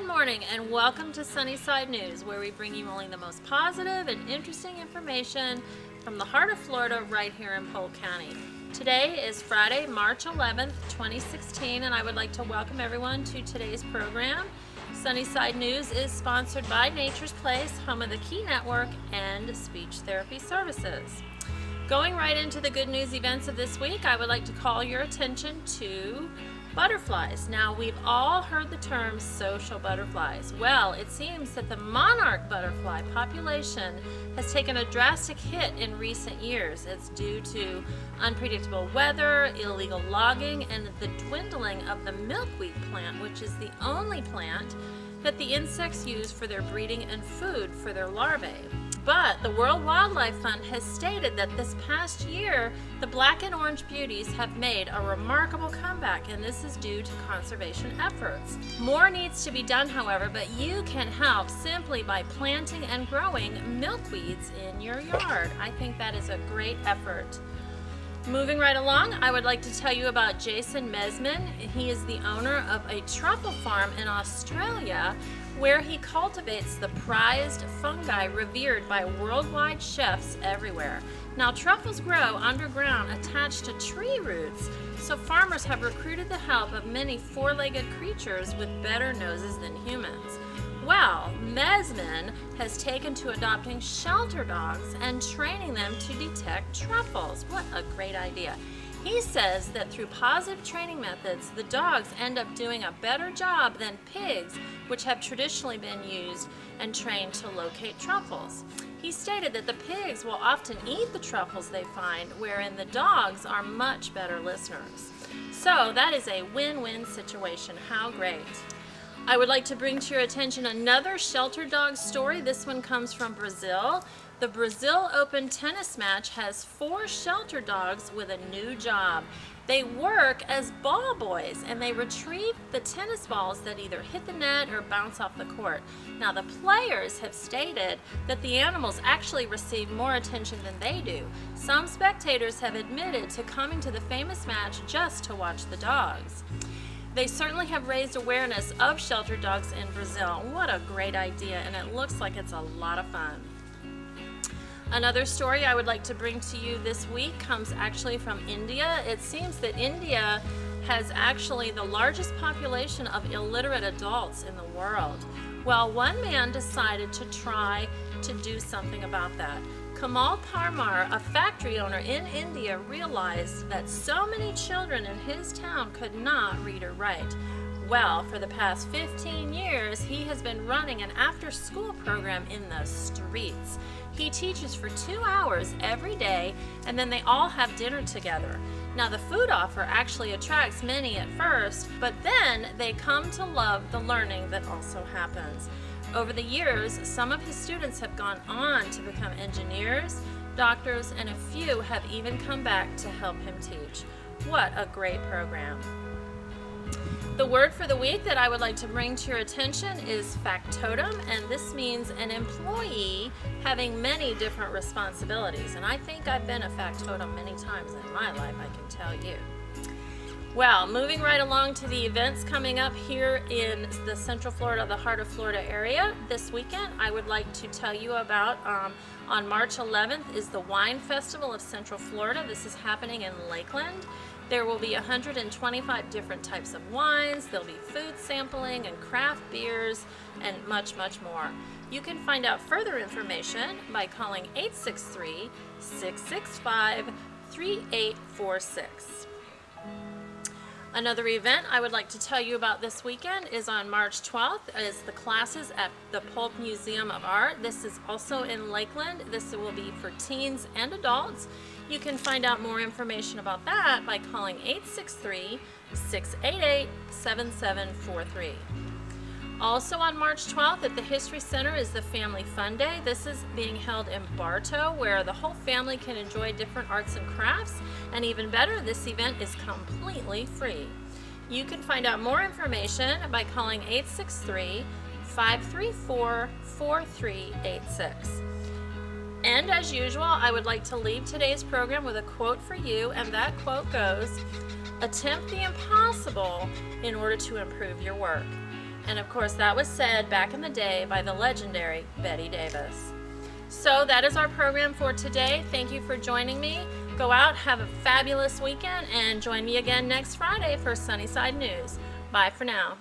Good morning and welcome to Sunnyside News, where we bring you only the most positive and interesting information from the heart of Florida right here in Polk County. Today is Friday, March 11th, 2016, and I would like to welcome everyone to today's program. Sunnyside News is sponsored by Nature's Place, home of the Key Network, and Speech Therapy Services. Going right into the good news events of this week, I would like to call your attention to butterflies. Now, we've all heard the term social butterflies. Well, it seems that the monarch butterfly population has taken a drastic hit in recent years. It's due to unpredictable weather, illegal logging, and the dwindling of the milkweed plant, which is the only plant that the insects use for their breeding and food for their larvae. But the World Wildlife Fund has stated that this past year, the black and orange beauties have made a remarkable comeback, and this is due to conservation efforts. More needs to be done, however, but you can help simply by planting and growing milkweeds in your yard. I think that is a great effort. Moving right along, I would like to tell you about Jason Mesman. He is the owner of a truffle farm in Australia where he cultivates the prized fungi revered by worldwide chefs everywhere. Now, truffles grow underground attached to tree roots, so farmers have recruited the help of many four-legged creatures with better noses than humans. Well, Mesman has taken to adopting shelter dogs and training them to detect truffles. What a great idea. He says that through positive training methods, the dogs end up doing a better job than pigs, which have traditionally been used and trained to locate truffles. He stated that the pigs will often eat the truffles they find, wherein the dogs are much better listeners. So that is a win-win situation. How great. I would like to bring to your attention another shelter dog story. This one comes from Brazil. The Brazil Open tennis match has 4 shelter dogs with a new job. They work as ball boys and they retrieve the tennis balls that either hit the net or bounce off the court. Now, the players have stated that the animals actually receive more attention than they do. Some spectators have admitted to coming to the famous match just to watch the dogs. They certainly have raised awareness of shelter dogs in Brazil. What a great idea, and it looks like it's a lot of fun. Another story I would like to bring to you this week comes actually from India. It seems that India has actually the largest population of illiterate adults in the world. Well, one man decided to try to do something about that. Kamal Parmar, a factory owner in India, realized that so many children in his town could not read or write. Well, for the past 15 years, he has been running an after-school program in the streets. He teaches for 2 hours every day, and then they all have dinner together. Now, the food offer actually attracts many at first, but then they come to love the learning that also happens. Over the years, some of his students have gone on to become engineers, doctors, and a few have even come back to help him teach. What a great program. The word for the week that I would like to bring to your attention is factotum, and this means an employee having many different responsibilities. And I think I've been a factotum many times in my life, I can tell you. Well, moving right along to the events coming up here in the Central Florida, the heart of Florida area. This weekend, I would like to tell you about, on March 11th is the Wine Festival of Central Florida. This is happening in Lakeland. There will be 125 different types of wines. There'll be food sampling and craft beers and much, much more. You can find out further information by calling 863-665-3846. Another event I would like to tell you about this weekend is on March 12th is the classes at the Polk Museum of Art. This is also in Lakeland. This will be for teens and adults. You can find out more information about that by calling 863-688-7743. Also on March 12th at the History Center is the Family Fun Day. This is being held in Bartow, where the whole family can enjoy different arts and crafts. And even better, this event is completely free. You can find out more information by calling 863-534-4386. And as usual, I would like to leave today's program with a quote for you, and that quote goes, "Attempt the impossible in order to improve your work." And of course, that was said back in the day by the legendary Betty Davis. So that is our program for today. Thank you for joining me. Go out, have a fabulous weekend, and join me again next Friday for Sunnyside News. Bye for now.